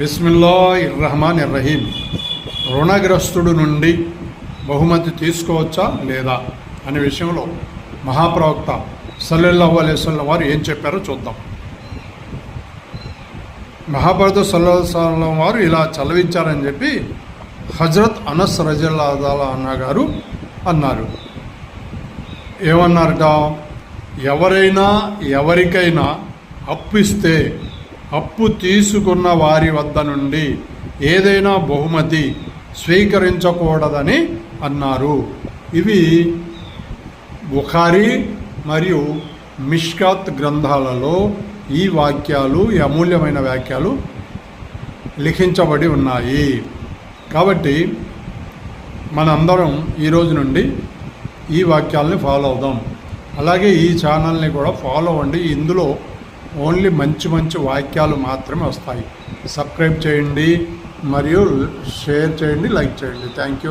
బిస్మిల్లాహిర్రహమానిర్రహీం. రుణగ్రస్తుడు నుండి బహుమతి తీసుకోవచ్చా లేదా అనే విషయంలో మహాప్రవక్త సల్లల్లాహు అలైహి వసల్లం వారు ఏం చెప్పారో చూద్దాం. మహాప్రవక్త సల్లల్లాహు అలైహి వసల్లం వారు ఇలా చలవించారని చెప్పి హజరత్ అనస్ రజియల్లాహు అన్హు గారు అన్నారు. ఏమన్నారట? ఎవరైనా ఎవరికైనా అప్పు ఇస్తే అప్పు తీసుకున్న వారి వద్ద నుండి ఏదైనా బహుమతి స్వీకరించకూడదని అన్నారు. ఇవి బుఖారీ మరియు మిష్కాత్ గ్రంథాలలో ఈ వాక్యాలు, ఈ అమూల్యమైన వాక్యాలు లిఖించబడి ఉన్నాయి. కాబట్టి మనందరం ఈరోజు నుండి ఈ వాక్యాలని ఫాలో అవుదాం. అలాగే ఈ ఛానల్ని కూడా ఫాలో అవ్వండి. ఇందులో ఓన్లీ మంచి మంచి వాక్యాలు మాత్రమే వస్తాయి. సబ్స్క్రైబ్ చేయండి మరియు షేర్ చేయండి, లైక్ చేయండి. Thank you.